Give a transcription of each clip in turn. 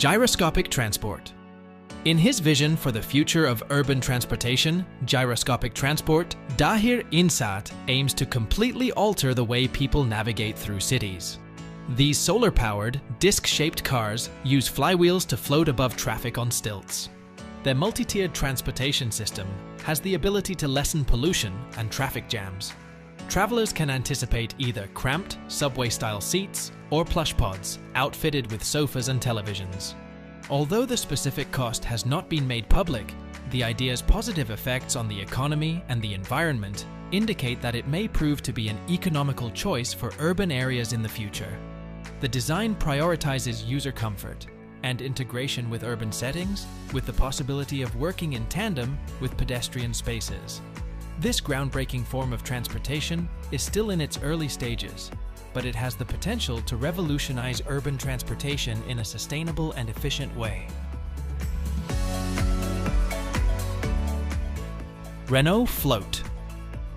Gyroscopic transport. In his vision for the future of urban transportation, gyroscopic transport, Dahir Insaat aims to completely alter the way people navigate through cities. These solar-powered, disc-shaped cars use flywheels to float above traffic on stilts. Their multi-tiered transportation system has the ability to lessen pollution and traffic jams. Travelers can anticipate either cramped, subway-style seats or plush pods outfitted with sofas and televisions. Although the specific cost has not been made public, the idea's positive effects on the economy and the environment indicate that it may prove to be an economical choice for urban areas in the future. The design prioritizes user comfort and integration with urban settings, with the possibility of working in tandem with pedestrian spaces. This groundbreaking form of transportation is still in its early stages, but it has the potential to revolutionize urban transportation in a sustainable and efficient way. Renault Float.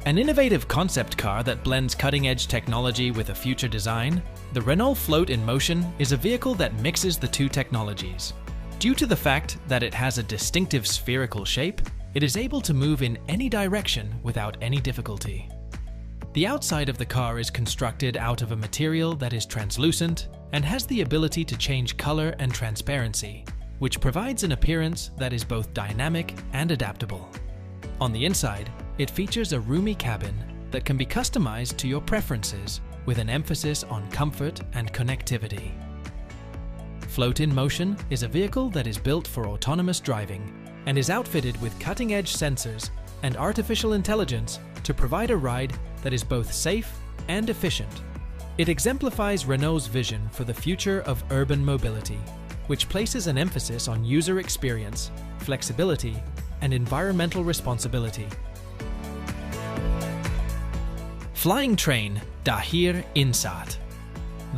An innovative concept car that blends cutting-edge technology with a future design, the Renault Float in Motion is a vehicle that mixes the two technologies. Due to the fact that it has a distinctive spherical shape, it is able to move in any direction without any difficulty. The outside of the car is constructed out of a material that is translucent and has the ability to change color and transparency, which provides an appearance that is both dynamic and adaptable. On the inside, it features a roomy cabin that can be customized to your preferences with an emphasis on comfort and connectivity. Float in Motion is a vehicle that is built for autonomous driving and is outfitted with cutting-edge sensors and artificial intelligence to provide a ride that is both safe and efficient. It exemplifies Renault's vision for the future of urban mobility, which places an emphasis on user experience, flexibility, and environmental responsibility. Flying Train Dahir Insaat.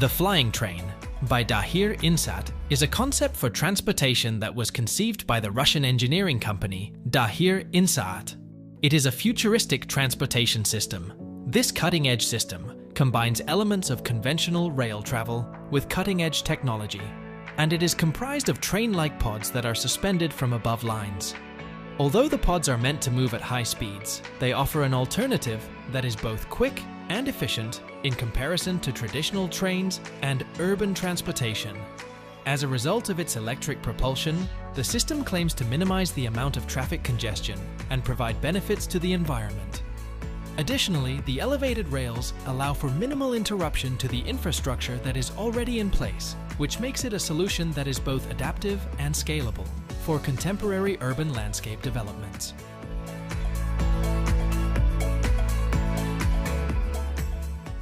The Flying Train by Dahir Insaat is a concept for transportation that was conceived by the Russian engineering company Dahir Insaat. It is a futuristic transportation system. This cutting-edge system combines elements of conventional rail travel with cutting-edge technology, and it is comprised of train-like pods that are suspended from above lines. Although the pods are meant to move at high speeds, they offer an alternative that is both quick and efficient in comparison to traditional trains and urban transportation. As a result of its electric propulsion, the system claims to minimize the amount of traffic congestion and provide benefits to the environment. Additionally, the elevated rails allow for minimal interruption to the infrastructure that is already in place, which makes it a solution that is both adaptive and scalable for contemporary urban landscape developments.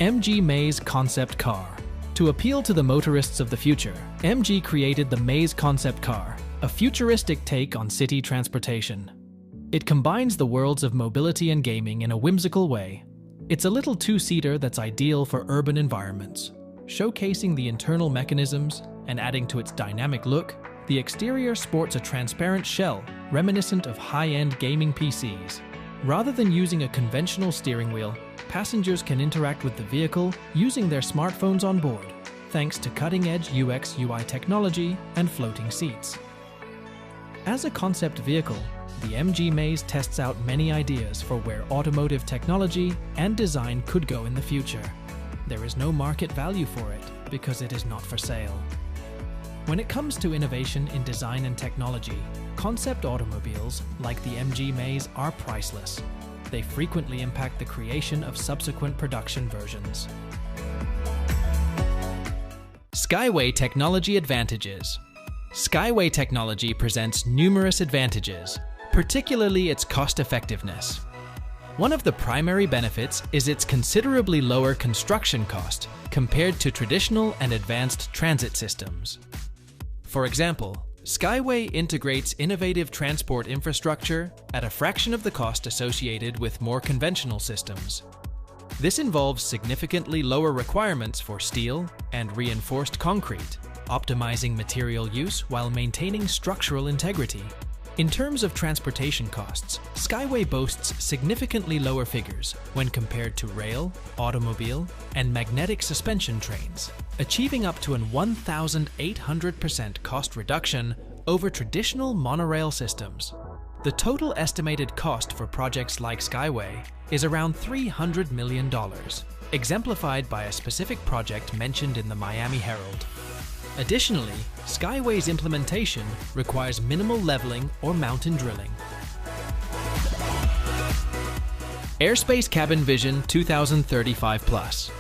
MG Maze Concept Car. To appeal to the motorists of the future, MG created the Maze Concept Car, a futuristic take on city transportation. It combines the worlds of mobility and gaming in a whimsical way. It's a little two-seater that's ideal for urban environments. Showcasing the internal mechanisms and adding to its dynamic look, the exterior sports a transparent shell reminiscent of high-end gaming PCs. Rather than using a conventional steering wheel, passengers can interact with the vehicle using their smartphones on board, thanks to cutting-edge UX/UI technology and floating seats. As a concept vehicle, the MG Maze tests out many ideas for where automotive technology and design could go in the future. There is no market value for it because it is not for sale. When it comes to innovation in design and technology, concept automobiles like the MG Maze are priceless. They frequently impact the creation of subsequent production versions. Skyway Technology Advantages. Skyway technology presents numerous advantages, particularly its cost-effectiveness. One of the primary benefits is its considerably lower construction cost compared to traditional and advanced transit systems. For example, Skyway integrates innovative transport infrastructure at a fraction of the cost associated with more conventional systems. This involves significantly lower requirements for steel and reinforced concrete, optimizing material use while maintaining structural integrity. In terms of transportation costs, Skyway boasts significantly lower figures when compared to rail, automobile, and magnetic suspension trains. achieving up to an 1,800% cost reduction over traditional monorail systems. The total estimated cost for projects like Skyway is around $300 million, exemplified by a specific project mentioned in the Miami Herald. Additionally, Skyway's implementation requires minimal leveling or mountain drilling. Airspace Cabin Vision 2035 Plus.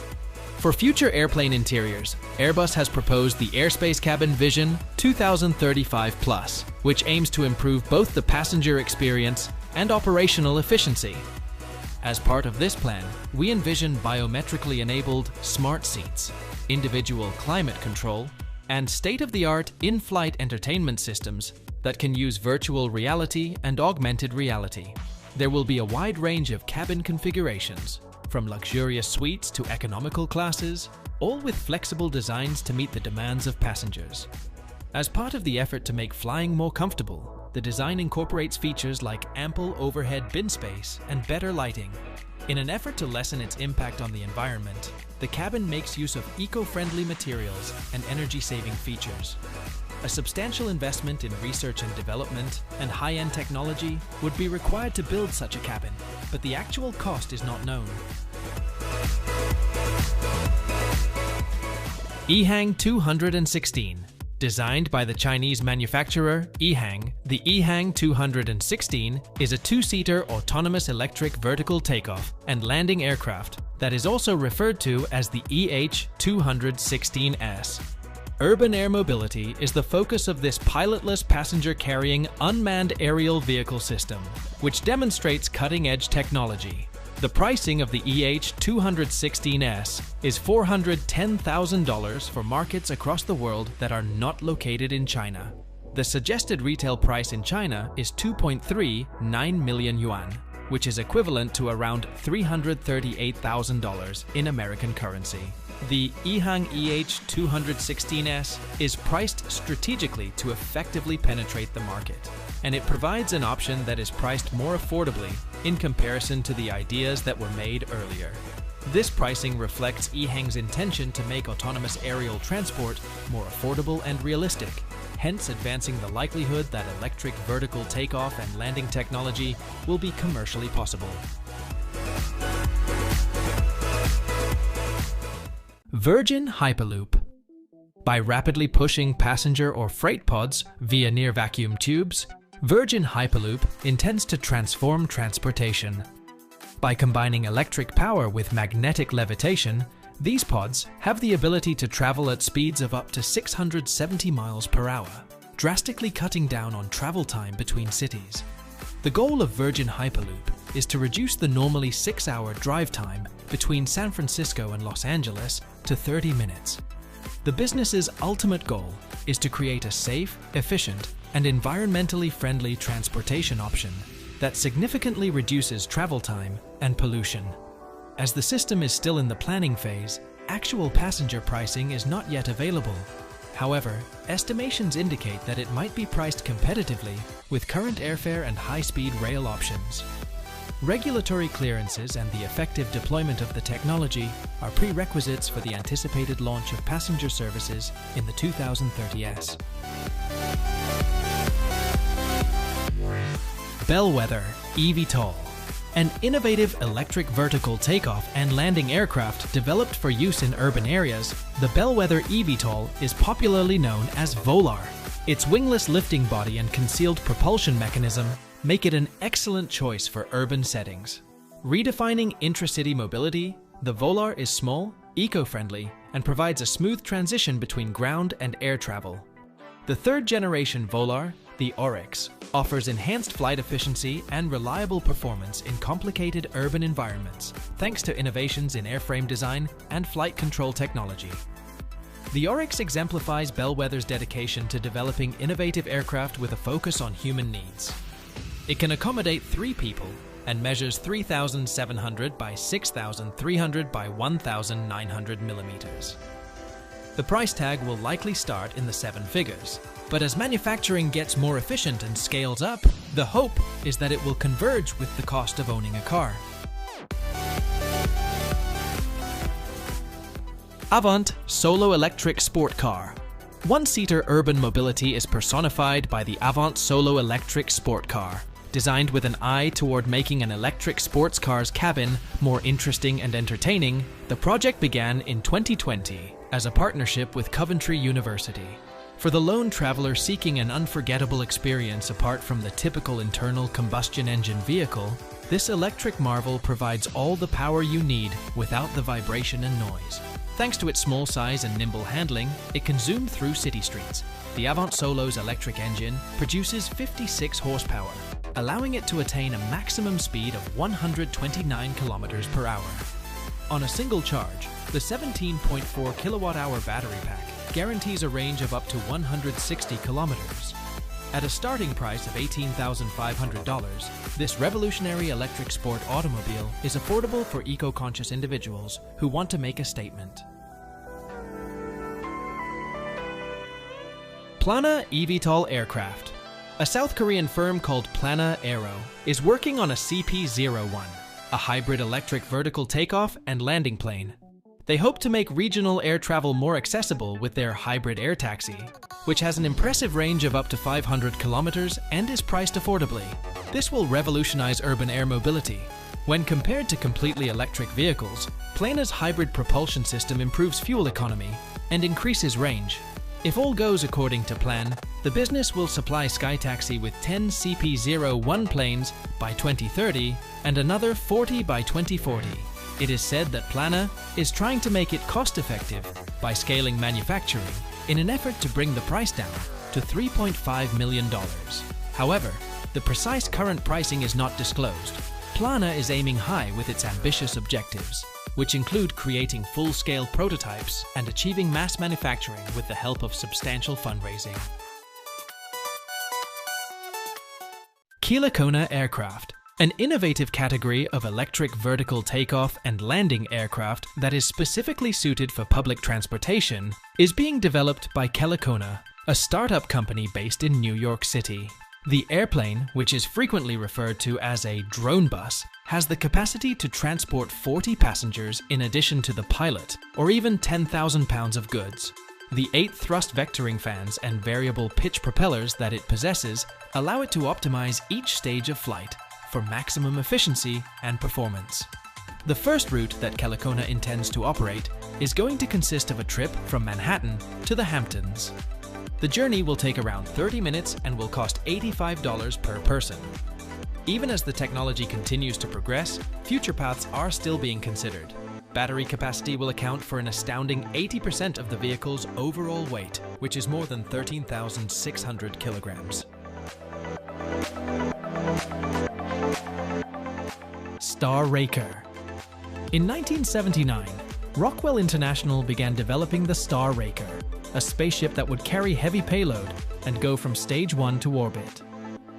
For future airplane interiors, Airbus has proposed the Airspace Cabin Vision 2035 Plus, which aims to improve both the passenger experience and operational efficiency. As part of this plan, we envision biometrically enabled smart seats, individual climate control, and state-of-the-art in-flight entertainment systems that can use virtual reality and augmented reality. There will be a wide range of cabin configurations, from luxurious suites to economical classes, all with flexible designs to meet the demands of passengers. As part of the effort to make flying more comfortable, the design incorporates features like ample overhead bin space and better lighting. In an effort to lessen its impact on the environment, the cabin makes use of eco-friendly materials and energy-saving features. A substantial investment in research and development and high-end technology would be required to build such a cabin, but the actual cost is not known. EHang 216. Designed by the Chinese manufacturer EHang, the EHang 216 is a two-seater autonomous electric vertical takeoff and landing aircraft that is also referred to as the EH216S. Urban air mobility is the focus of this pilotless passenger-carrying unmanned aerial vehicle system, which demonstrates cutting-edge technology. The pricing of the EH216S is $410,000 for markets across the world that are not located in China. The suggested retail price in China is 2.39 million yuan, which is equivalent to around $338,000 in American currency. The EHang EH216S is priced strategically to effectively penetrate the market, and it provides an option that is priced more affordably in comparison to the ideas that were made earlier. This pricing reflects EHang's intention to make autonomous aerial transport more affordable and realistic, hence advancing the likelihood that electric vertical takeoff and landing technology will be commercially possible. Virgin Hyperloop. By rapidly pushing passenger or freight pods via near-vacuum tubes, Virgin Hyperloop intends to transform transportation. By combining electric power with magnetic levitation, these pods have the ability to travel at speeds of up to 670 miles per hour, drastically cutting down on travel time between cities. The goal of Virgin Hyperloop is to reduce the normally 6-hour drive time between San Francisco and Los Angeles to 30 minutes. The business's ultimate goal is to create a safe, efficient, and environmentally friendly transportation option that significantly reduces travel time and pollution. As the system is still in the planning phase, actual passenger pricing is not yet available. However, estimations indicate that it might be priced competitively with current airfare and high-speed rail options. Regulatory clearances and the effective deployment of the technology are prerequisites for the anticipated launch of passenger services in the 2030s. Bellwether eVTOL. An innovative electric vertical takeoff and landing aircraft developed for use in urban areas, the Bellwether eVTOL is popularly known as Volar. Its wingless lifting body and concealed propulsion mechanism make it an excellent choice for urban settings. Redefining intracity mobility, the Volar is small, eco-friendly, and provides a smooth transition between ground and air travel. The third-generation Volar, the Oryx, offers enhanced flight efficiency and reliable performance in complicated urban environments, thanks to innovations in airframe design and flight control technology. The Oryx exemplifies Bellwether's dedication to developing innovative aircraft with a focus on human needs. It can accommodate 3 people and measures 3,700 by 6,300 by 1,900 millimeters. The price tag will likely start in the 7 figures, but as manufacturing gets more efficient and scales up, the hope is that it will converge with the cost of owning a car. Avant Solo Electric Sport Car. One-seater urban mobility is personified by the Avant Solo Electric Sport Car. Designed with an eye toward making an electric sports car's cabin more interesting and entertaining, the project began in 2020 as a partnership with Coventry University. For the lone traveler seeking an unforgettable experience apart from the typical internal combustion engine vehicle, this electric marvel provides all the power you need without the vibration and noise. Thanks to its small size and nimble handling, it can zoom through city streets. The Avant Solo's electric engine produces 56 horsepower, allowing it to attain a maximum speed of 129 kilometers per hour. On a single charge, the 17.4 kilowatt-hour battery pack guarantees a range of up to 160 kilometers. At a starting price of $18,500, this revolutionary electric sport automobile is affordable for eco-conscious individuals who want to make a statement. Plana eVTOL Aircraft. A South Korean firm called Plana Aero is working on a CP-01, a hybrid electric vertical takeoff and landing plane. They hope to make regional air travel more accessible with their hybrid air taxi, which has an impressive range of up to 500 kilometers and is priced affordably. This will revolutionize urban air mobility. When compared to completely electric vehicles, Plana's hybrid propulsion system improves fuel economy and increases range. If all goes according to plan, the business will supply SkyTaxi with 10 CP-01 planes by 2030 and another 40 by 2040. It is said that Plana is trying to make it cost-effective by scaling manufacturing in an effort to bring the price down to $3.5 million. However, the precise current pricing is not disclosed. Plana is aiming high with its ambitious objectives, which include creating full-scale prototypes and achieving mass manufacturing with the help of substantial fundraising. Keelakona Aircraft. An innovative category of electric vertical takeoff and landing aircraft that is specifically suited for public transportation is being developed by Keelakona, a startup company based in New York City. The airplane, which is frequently referred to as a drone bus, has the capacity to transport 40 passengers in addition to the pilot, or even 10,000 pounds of goods. The 8 thrust vectoring fans and variable pitch propellers that it possesses allow it to optimize each stage of flight for maximum efficiency and performance. The first route that Keelakona intends to operate is going to consist of a trip from Manhattan to the Hamptons. The journey will take around 30 minutes and will cost $85 per person. Even as the technology continues to progress, future paths are still being considered. Battery capacity will account for an astounding 80% of the vehicle's overall weight, which is more than 13,600 kilograms. Star Raker. In 1979, Rockwell International began developing the Star Raker, a spaceship that would carry heavy payload and go from stage 1 to orbit.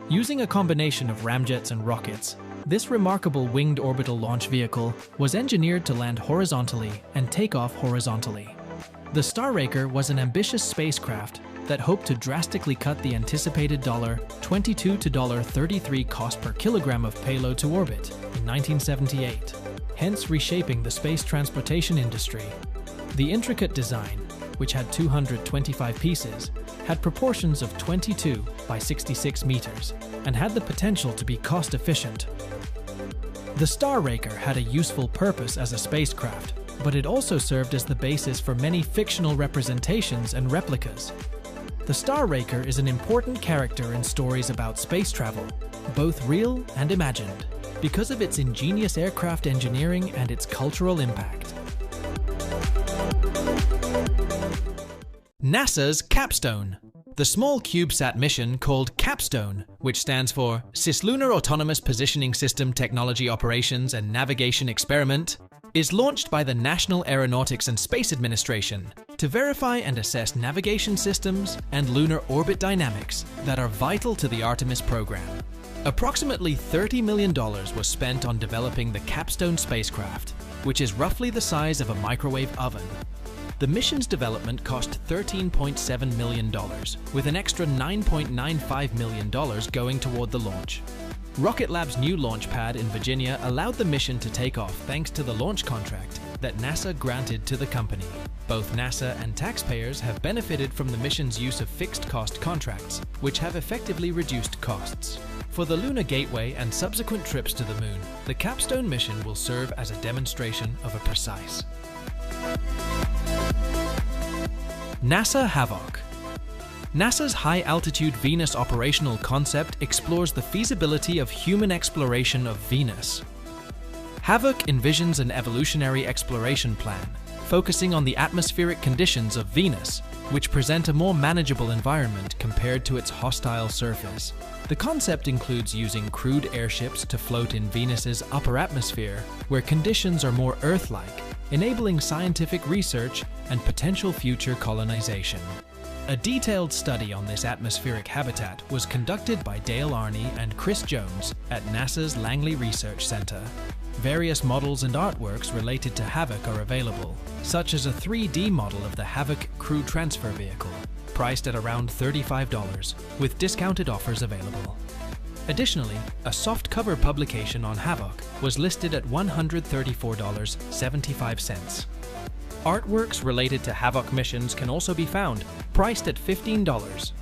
Using a combination of ramjets and rockets, this remarkable winged orbital launch vehicle was engineered to land horizontally and take off horizontally. The Star Raker was an ambitious spacecraft that hoped to drastically cut the anticipated $22 to $33 cost per kilogram of payload to orbit in 1978, hence reshaping the space transportation industry. The intricate design, which had 225 pieces, had proportions of 22 by 66 meters and had the potential to be cost-efficient. The Star Raker had a useful purpose as a spacecraft, but it also served as the basis for many fictional representations and replicas. The Star Raker is an important character in stories about space travel, both real and imagined, because of its ingenious aircraft engineering and its cultural impact. NASA's Capstone. The small CubeSat mission called Capstone, which stands for Cislunar Autonomous Positioning System Technology Operations and Navigation Experiment, is launched by the National Aeronautics and Space Administration to verify and assess navigation systems and lunar orbit dynamics that are vital to the Artemis program. Approximately $30 million was spent on developing the Capstone spacecraft, which is roughly the size of a microwave oven. The mission's development cost $13.7 million, with an extra $9.95 million going toward the launch. Rocket Lab's new launch pad in Virginia allowed the mission to take off thanks to the launch contract that NASA granted to the company. Both NASA and taxpayers have benefited from the mission's use of fixed-cost contracts, which have effectively reduced costs. For the Lunar Gateway and subsequent trips to the Moon, the Capstone mission will serve as a demonstration of a precise. NASA Havok. NASA's high-altitude Venus operational concept explores the feasibility of human exploration of Venus. Havok envisions an evolutionary exploration plan, focusing on the atmospheric conditions of Venus, which present a more manageable environment compared to its hostile surface. The concept includes using crewed airships to float in Venus's upper atmosphere, where conditions are more Earth-like, enabling scientific research and potential future colonization. A detailed study on this atmospheric habitat was conducted by Dale Arney and Chris Jones at NASA's Langley Research Center. Various models and artworks related to Havok are available, such as a 3D model of the Havok crew transfer vehicle, priced at around $35, with discounted offers available. Additionally, a softcover publication on Havok was listed at $134.75. Artworks related to Havok missions can also be found, priced at $15.